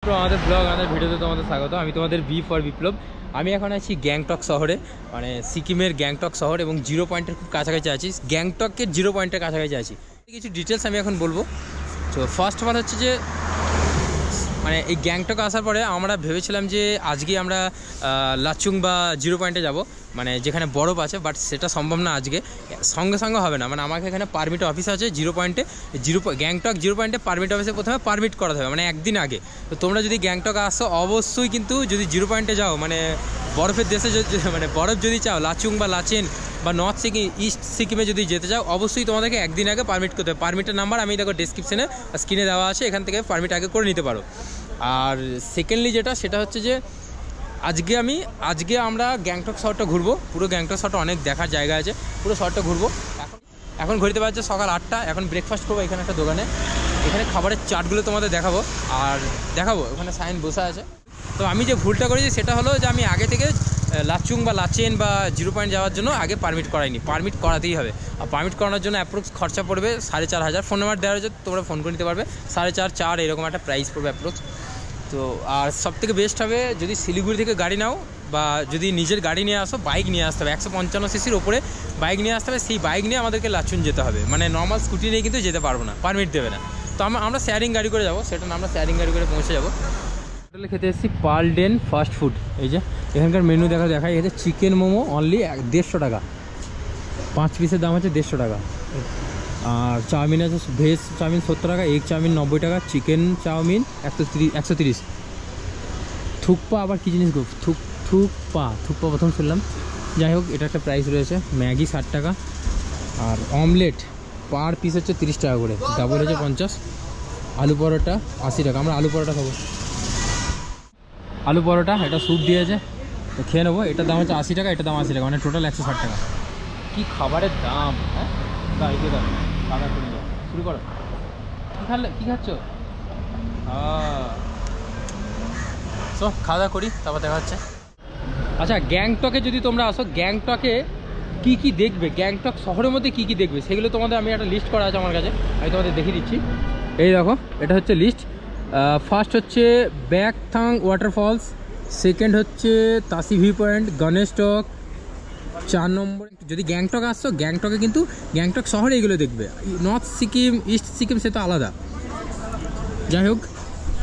আমাদের ব্লগ আমাদের ভিডিওতে তোমাদের স্বাগত। আমি তোমাদের বি ফর বিপ্লব। আমি এখন আছি গ্যাংটক শহরে, মানে সিকিমের গ্যাংটক শহর, এবং জিরো পয়েন্টের খুব কাছাকাছি আছি। গ্যাংটকের জিরো পয়েন্টের কাছাকাছি আছি। কিছু ডিটেলস আমি এখন বলবো। তো ফার্স্ট অফ অল হচ্ছে যে মানে এই গ্যাংটক আসার পরে আমরা ভেবেছিলাম যে আজকে আমরা লাচুং বা জিরো পয়েন্টে যাব, মানে যেখানে বরফ আছে, বাট সেটা সম্ভব না। আজকে সঙ্গে সঙ্গে হবে না, মানে আমাকে এখানে পারমিট অফিস আছে জিরো পয়েন্টে, গ্যাংটক জিরো পয়েন্টে পারমিট অফিসে প্রথমে পারমিট করাতে হবে, মানে একদিন আগে। তো তোমরা যদি গ্যাংটক আসো অবশ্যই কিন্তু যদি জিরো পয়েন্টে যাও, মানে বরফের দেশে মানে বরফ যদি চাও, লাচুং বা লাচেন বা নর্থ সিকিম ইস্ট সিকিমে যদি যেতে চাও, অবশ্যই তোমাদেরকে একদিন আগে পারমিট করতে হবে। পারমিটের নাম্বার আমি দেখো ডেসক্রিপশনে স্ক্রিনে দেওয়া আছে, এখান থেকে পারমিট আগে করে নিতে পারো। আর সেকেন্ডলি সেটা হচ্ছে যে আজকে আমরা গ্যাংটক শহরটা ঘুরবো। পুরো গ্যাংটক শহরটা অনেক দেখার জায়গা আছে, পুরো শহরটা ঘুরবো। এখন ঘুরতে পারছে সকাল 8টা। এখন ব্রেকফাস্ট করবো এখানে একটা দোকানে। এখানে খাবারের চার্টগুলো তোমাদের দেখাবো, আর দেখাবো ওখানে সাইন বসে আছে। তো আমি যে ভুলটা করেছি সেটা হলো যে আমি আগে থেকে লাচুং বা লাচেন বা জিরো পয়েন্ট যাওয়ার জন্য আগে পারমিট করাইনি। পারমিট করাতেই হবে। আর পারমিট করানোর জন্য অ্যাপ্রক্স খরচা পড়বে 4,500। ফোন নাম্বার দেওয়া হয়েছে, তোমরা ফোন করে নিতে পারবে। 4,500 এরকম একটা প্রাইস পড়বে অ্যাপ্রক্স। তো আর সবথেকে বেস্ট হবে যদি শিলিগুড়ি থেকে গাড়ি নাও, বা যদি নিজের গাড়ি নিয়ে আসো, বাইক নিয়ে আসতে হবে। 155 সিসির ওপরে বাইক নিয়ে আসতে হবে। সেই বাইক নিয়ে আমাদেরকে লাচুং যেতে হবে, মানে নর্মাল স্কুটি নিয়ে কিন্তু যেতে পারবো না, পারমিট দেবে না। তো আমরা শেয়ারিং গাড়ি করে যাবো, সেটা না আমরা শেয়ারিং গাড়ি করে পৌঁছে যাবো। হোটেলে খেতে এসেছি পার্লডেন ফাস্ট ফুড। এই যে এখানকার মেনু দেখাই গেছে। চিকেন মোমো অনলি 150 টাকা, 5 পিসের দাম হচ্ছে 150 টাকা। আর চাউমিন আছে, ভেজ চাউমিন 70 টাকা, এগ চাউমিন 90 টাকা, চিকেন চাউমিন 130। থুকপা আবার কী জিনিস গো, থুকপা প্রথম শুনলাম। যাই হোক, এটা একটা প্রাইস রয়েছে। ম্যাগি 60 টাকা, আর অমলেট পার পিস হচ্ছে 30 টাকা করে, ডাবল হচ্ছে 50। আলু পরোটা 80 টাকা। আমরা আলু পরোটা খাবো। আলু পরোটা, এটা স্যুপ দিয়েছে, তো খেয়ে নেবো। এটার দাম হচ্ছে 80 টাকা, এটার দাম 80 টাকা, মানে টোটাল 160 টাকা। কী খাবারের দাম! হ্যাঁ, খাওয়া করে যাও, শুরু করো। কী খাচ্ছ? সব খাওয়া দাওয়া করি, তারপর দেখা হচ্ছে। আচ্ছা, গ্যাংটকে যদি তোমরা আসো, গ্যাংটকে কী কী দেখবে, গ্যাংটক শহরের মধ্যে কী কী দেখবে, সেগুলো তোমাদের আমি একটা লিস্ট করা আছে আমার কাছে, আমি তোমাদের দেখিয়ে দিচ্ছি। এই দেখো, এটা হচ্ছে লিস্ট। ফার্স্ট হচ্ছে ব্যাকথাং ওয়াটারফলস, সেকেন্ড হচ্ছে তাসি ভিউ পয়েন্ট, গণেশ টক, 4 নম্বর। যদি গ্যাংটক আসছো, গ্যাংটকে কিন্তু গ্যাংটক শহরে এগুলো দেখবে। নর্থ সিকিম ইস্ট সিকিম সে তো আলাদা। যাই হোক,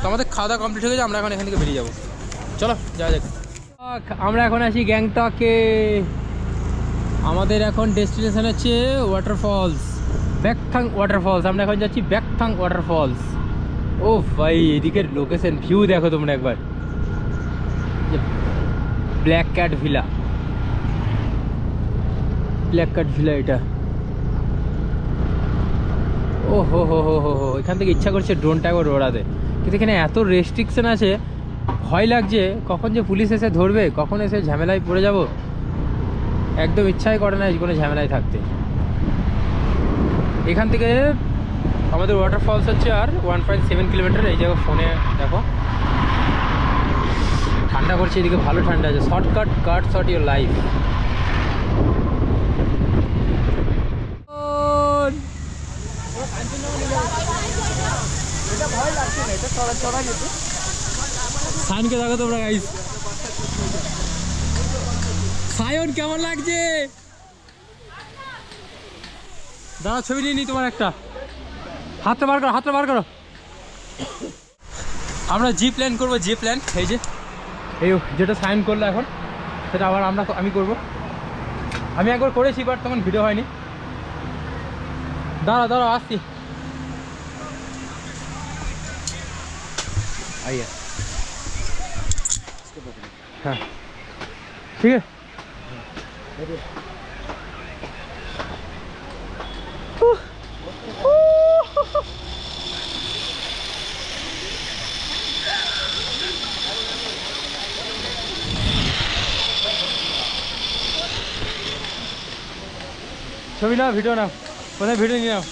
তো আমাদের খাওয়া দাওয়া কমপ্লিট হয়ে গেছে, আমরা এখন এখান থেকে বেরিয়ে যাবো। চলো যাওয়া যাক। আমরা এখন আছি গ্যাংটকে। আমাদের এখন ডেস্টিনেশন হচ্ছে ওয়াটারফলস, ব্যাকথাং ওয়াটারফলস। আমরা এখন যাচ্ছি ব্যাকথাং ওয়াটারফলস। ও ভাই, এদিকের লোকেশন ভিউ দেখো তোমরা একবার। ব্ল্যাক ক্যাট ভিলা এটা। ও হো হো হো হো হো, এখান থেকে ইচ্ছা করছে ড্রোনটা একবার ওড়াতে, কিন্তু এখানে এত রেস্ট্রিকশন আছে, ভয় লাগছে কখন যে পুলিশ এসে ধরবে, কখন এসে ঝামেলায় পড়ে যাব। একদম ইচ্ছাই করে না কোনো ঝামেলায় থাকতে। এখান থেকে আমাদের ওয়াটারফলস হচ্ছে আর 1.7 কিলোমিটার। এই জায়গায় ফোনে দেখো, ঠান্ডা করছে এদিকে, ভালো ঠান্ডা আছে। Short your life. সায়নকে দেখো তোমরা গাইস, সায়ন কেমন লাগছে? দাঁড়া, ছবি নিয়ে নি তোমার একটা। হাতটা বার করো। আমরা জি প্ল্যান করবো, জি প্ল্যান। এই যে এই যেটা সাইন করলো এখন, সেটা আবার আমি করব। আমি একবার করেছি, বাট তখন ভিডিও হয়নি। দাঁড়া আসছি। আইয়া, হ্যাঁ ঠিক আছে। ছবি নাও, ভিডিও নাও, কোথায় ভিডিও নিয়ে নাও,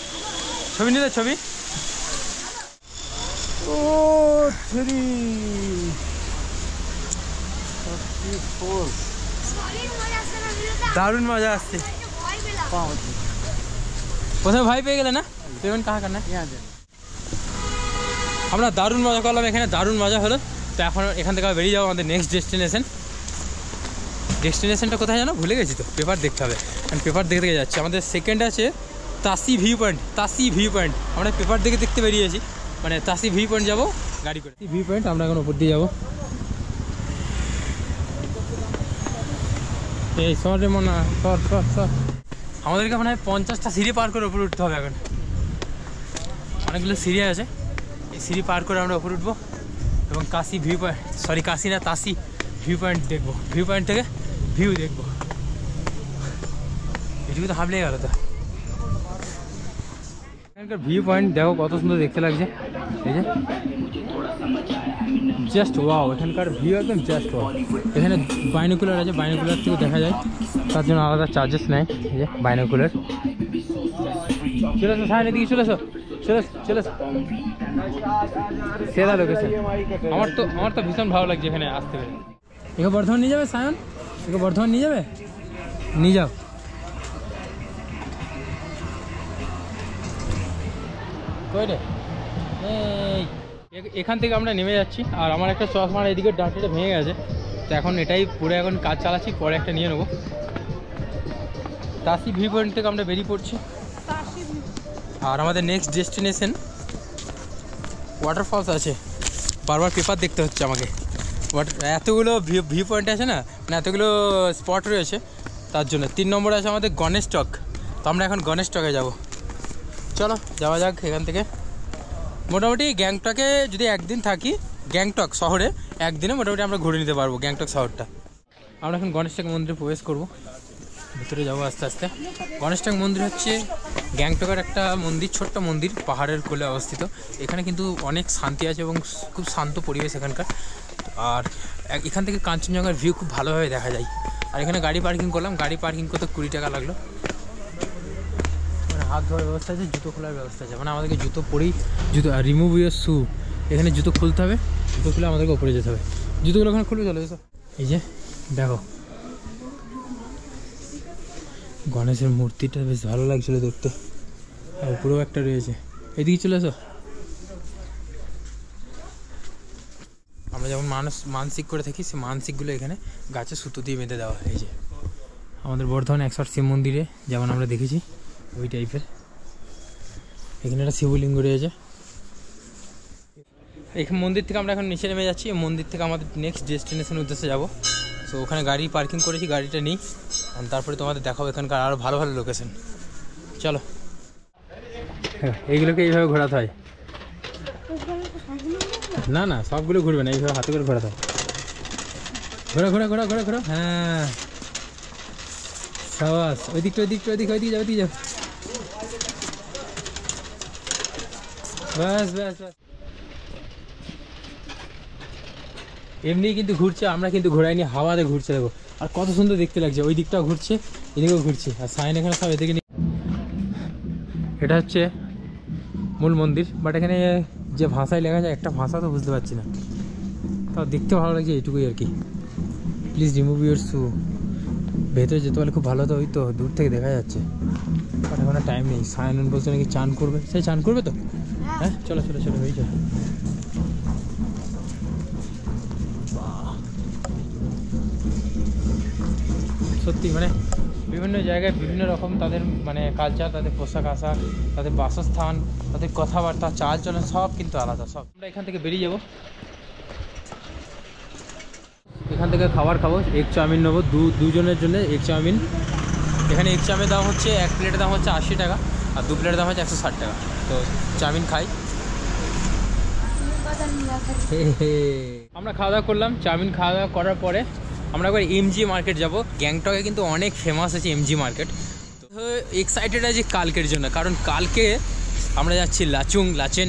ছবি নিলে ছবি। ও দারুণ মজা আসছে। কোথায় ভয় পেয়ে গেলে না? পেমেন্ট কাহা করনা? আমরা দারুণ মজা করলাম এখানে, দারুণ মজা হলো। তো এখন এখান থেকে বেরিয়ে যাবো আমাদের নেক্সট ডেস্টিনেশনটা কোথায় জানো, ভুলে গেছি তো, পেপার দেখতে হবে। কারণ পেপার দেখে দেখে যাচ্ছি। আমাদের সেকেন্ড আছে তাসি ভিউ পয়েন্ট। আমরা পেপার দেখে দেখতে বেরিয়েছি, মানে তাসি ভিউ পয়েন্ট যাবো গাড়ি করে। ভিউ পয়েন্ট আমরা এখন উপর দিয়ে যাবো। এই সরে মনে সর আমাদেরকে মনে হয় 50টা সিঁড়ি পার করে উপরে উঠতে হবে। এখন অনেকগুলো সিঁড়ি আছে, এই সিঁড়ি পার করে আমরা উপরে উঠবো এবং তাসি ভিউ পয়েন্ট দেখবো। ভিউ পয়েন্ট থেকে ভিউ দেখবো। এটুকু তো হাবলেই গেল। তো এখানকার ভিউ পয়েন্ট দেখো কত সুন্দর দেখতে লাগছে। এই যে জাস্ট ওয়াও, এখানকার ভিউ একদম জাস্ট ওয়াও। এখানে বাইনোকুলার আছে, বাইনোকুলার থেকে দেখা যায়, তার জন্য আলাদা চার্জেস নেয়। এই যে বাইনোকুলার। চলে এসো সাইন, এদিকে চলে এসো সেরা লোকেশন। আমার তো ভীষণ ভালো লাগছে এখানে আসতে পেরে। একে বর্ধমান নিয়ে যাবে সায়ন, একে বর্ধমান নিয়ে যাবে, নিয়ে যাও। কই রে, এখান থেকে আমরা নেমে যাচ্ছি। আর আমার একটা চশমার এদিকে ডাঁটিটা ভেঙে গেছে, তো এখন এটাই পুরো এখন কাজ চালাচ্ছি, পরে একটা নিয়ে নেবো। তাসি ভিউ পয়েন্ট থেকে আমরা বেরিয়ে পড়ছি। আর আমাদের নেক্সট ডেস্টিনেশন ওয়াটারফলস আছে। বারবার পেপার দেখতে হচ্ছে আমাকে। এতগুলো ভিউ পয়েন্ট আছে না, মানে এতগুলো স্পট রয়েছে, তার জন্য। 3 নম্বরে আছে আমাদের গণেশ টক। তো আমরা এখন গণেশ টকে যাবো। চলো যাওয়া যাক এখান থেকে। মোটামুটি গ্যাংটকে যদি একদিন থাকি, গ্যাংটক শহরে একদিনে মোটামুটি আমরা ঘুরে নিতে পারবো গ্যাংটক শহরটা। আমরা এখন গণেশ টক মন্দিরে প্রবেশ করবো, ভিতরে যাবো আস্তে আস্তে। গণেশ টক মন্দির হচ্ছে গ্যাংটকের একটা মন্দির, ছোট্ট মন্দির, পাহাড়ের কোলে অবস্থিত। এখানে কিন্তু অনেক শান্তি আছে এবং খুব শান্ত পরিবেশ এখানকার। আর এখান থেকে কাঞ্চনজঙ্ঘার ভিউ খুব ভালোভাবে দেখা যায়। আর এখানে গাড়ি পার্কিং করলাম, গাড়ি পার্কিং করতে 20 টাকা লাগলো। মানে হাত ধোয়ার ব্যবস্থা আছে, জুতো খোলার ব্যবস্থা আছে, মানে আমাদেরকে জুতো পরেই রিমুভ ইউর শু, এখানে জুতো খুলতে হবে, জুতো খুলে আমাদেরকে উপরে যেতে হবে। জুতোগুলো ওখানে খুলে চলে এসো। এই যে দেখো গণেশের মূর্তিটা বেশ ভালো লাগছিল দেখতে, আর উপরেও একটা রয়েছে। এদিকে চলে এসো। আমরা যেমন মানসিক করে থাকি, সেই মানসিকগুলো এখানে গাছে সুতো দিয়ে বেঁধে দেওয়া। এই যে আমাদের বর্ধমান 108 শিব মন্দিরে যেমন আমরা দেখেছি ওই টাইপের। এখানে একটা শিবলিঙ্গ রয়েছে। এখানে মন্দির থেকে আমরা এখন নিচে নেমে যাচ্ছি। মন্দির থেকে আমাদের নেক্সট ডেস্টিনেশন উদ্দেশ্যে যাবো। তো ওখানে গাড়ি পার্কিং করেছি, গাড়িটা নিই, তারপরে তোমাদের দেখাবো এখানকার আরও ভালো ভালো লোকেশন। চলো, এইগুলোকে এইভাবে ঘোরাতে হয়। না সবগুলো ঘুরবে না, এইভাবে হাতে করে ঘোরাতে হয়। ঘোরা। হ্যাঁ সাবাস, ওইদিকে যাও। ব্যাস। এমনি কিন্তু ঘুরছে, আমরা কিন্তু ঘোরাইনি, হাওয়াতে ঘুরছে। দেখো আর কত সুন্দর দেখতে লাগছে। ওই দিকটাও ঘুরছে, এদিকেও ঘুরছে। আর সাইন এখানে সব এদিকে। এটা হচ্ছে মূল মন্দির, বাট এখানে যে ভাষায় লেখা যায় একটা ভাষা তো বুঝতে পারছি না, তাও দেখতে ভালো লাগছে, এইটুকুই আর কি। প্লিজ রিমুভ ইউর শু। ভেতরে যেতে পারলে খুব ভালো হতো, ওই তো দূর থেকে দেখা যাচ্ছে, বাট এখন টাইম নেই। সায়নন বলছে নাকি চান করবে, সেই চান করবে তো। হ্যাঁ চলো হয়ে চলো। সত্যি মানে বিভিন্ন জায়গায় বিভিন্ন রকম তাদের মানে কালচার, তাদের পোশাক আশাক, তাদের বাসস্থান, তাদের কথাবার্তা, চালচলন সব কিন্তু আলাদা। সব আমরা এখান থেকে বেরিয়ে যাব। এখান থেকে খাবার খাবো। এগ চাউমিন নেবো, দুজনের জন্য এগ চাউমিন। এখানে এগ চাউমিনের দাম হচ্ছে, 1 প্লেটের দাম হচ্ছে 80 টাকা, আর 2 প্লেটের দাম হচ্ছে 160 টাকা। তো চাউমিন খাই। আমরা খাওয়া দাওয়া করলাম। চাউমিন খাওয়া দাওয়া করার পরে আমরা একবার এমজি মার্কেট যাব। গ্যাংটকে কিন্তু অনেক ফেমাস আছে এমজি মার্কেট। তো এক্সাইটেড আছে কালকের জন্য, কারণ কালকে আমরা যাচ্ছি লাচেন,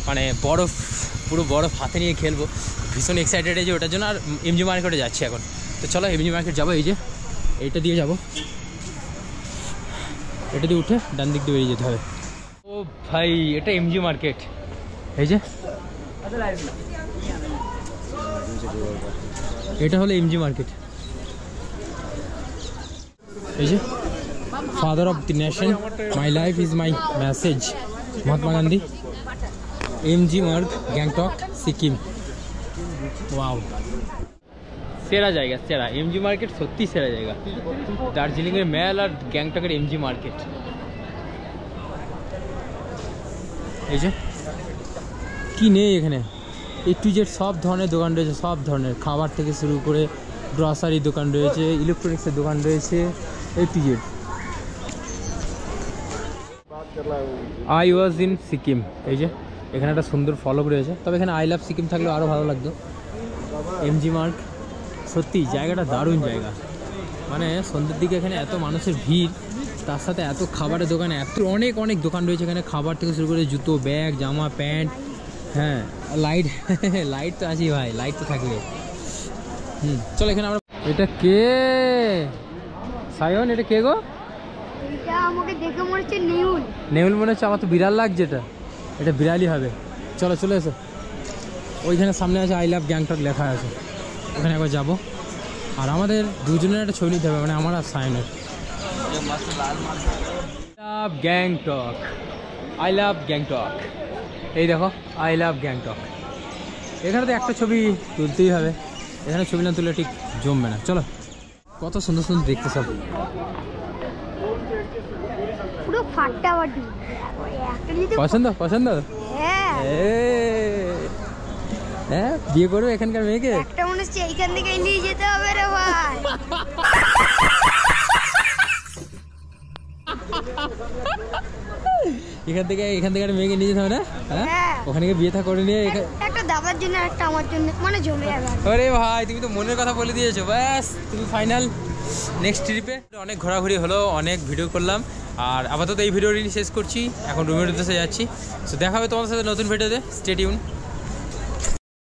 মানে বরফ, পুরো বরফ হাতে নিয়ে খেলবো। ভীষণ এক্সাইটেড আছে ওটার জন্য। আর এমজি মার্কেটে যাচ্ছি এখন। তো চলো এমজি মার্কেট যাবো। এই যে এইটা দিয়ে যাবো, এটা দিয়ে উঠে ডান দিক দিয়ে বেরিয়ে যেতে হবে। ও ভাই, এটা এমজি মার্কেট। এই যে এটা হলো এমজি মার্কেট। এই যে father of the nation, my life is my message, Mahatma Gandhi. MG Marg Gangtok Sikkim. Wow, সেরা জায়গা, সেরা এমজি মার্কেট, সত্যি সেরা জায়গা। দার্জিলিংয়ের মেল আর গ্যাংটকের এমজি মার্কেট। এই যে কি নেই এখানে, A to Z সব ধরনের দোকান রয়েছে, সব ধরনের খাবার থেকে শুরু করে গ্রসারি দোকান রয়েছে, ইলেকট্রনিক্সের দোকান রয়েছে, A to Z। I was in Sikkim. এই যে এখানে একটা সুন্দর ফলক রয়েছে, তবে এখানে আই লাভ সিকিম থাকলেও আরও ভালো লাগতো। এমজি মার্গ, সত্যি জায়গাটা দারুণ জায়গা। মানে সন্ধ্যের দিকে এখানে এত মানুষের ভিড়, তার সাথে এত খাবারের দোকান, এত অনেক অনেক দোকান রয়েছে এখানে, খাবার থেকে শুরু করে জুতো, ব্যাগ, জামা, প্যান্ট। হ্যাঁ, লাইট লাইট তো আছেই ভাই, লাইট তো থাকবে। চলো এখানে আমরা। এটা কে সায়ন? এটা কে গো? এটা আমাকে দেখে মনে হচ্ছে নেউল। নেউল মনে হচ্ছে, আমার তো বিড়াল লাগছে। এটা বিড়ালই হবে। চলো চলে এসো। ওইখানে সামনে আছে আই লাভ গ্যাংটক লেখা আছে, ওখানে একবার যাবো। আর আমাদের দুজনের একটা ছবি নিতে হবে, মানে আমার আর সায়নের। লাভ গ্যাংটক, আই লাভ গ্যাংটক। এই দেখো আই লাভ গ্যাংটক। এখানে তো একটা ছবি তুলতেই হবে, এখানে ছবি না তুলে ঠিক জমবে না। চলো, কত সুন্দর সুন্দর দেখতে সব। পুরো ফাটাফাটি। পছন্দ পছন্দ? হ্যাঁ, বিয়ে করবে এখানকার মেয়েকে? একটা মনে হচ্ছে এইখান থেকে নিয়ে যেতে হবে রে ভাই। এখান থেকে একটা মেয়েকে নিয়ে যেতে হবে না? হ্যাঁ, ওখানে গিয়ে বিয়ে থা করে নিয়ে একটা দাদার জন্য, একটা আমার জন্য, মানে জমে যাবে। আরে ভাই, তুমি তো মনের কথা বলে দিয়েছো, ব্যাস তুমি ফাইনাল। নেক্সট ট্রিপে অনেক ঘোরাঘুরি হলো, অনেক ভিডিও করলাম, আর আপাতত এই ভিডিওটি শেষ করছি। এখন রুমের উদ্দেশ্যে যাচ্ছি। সো দেখা হবে তোমাদের সাথে নতুন ভিডিওতে। Stay tune.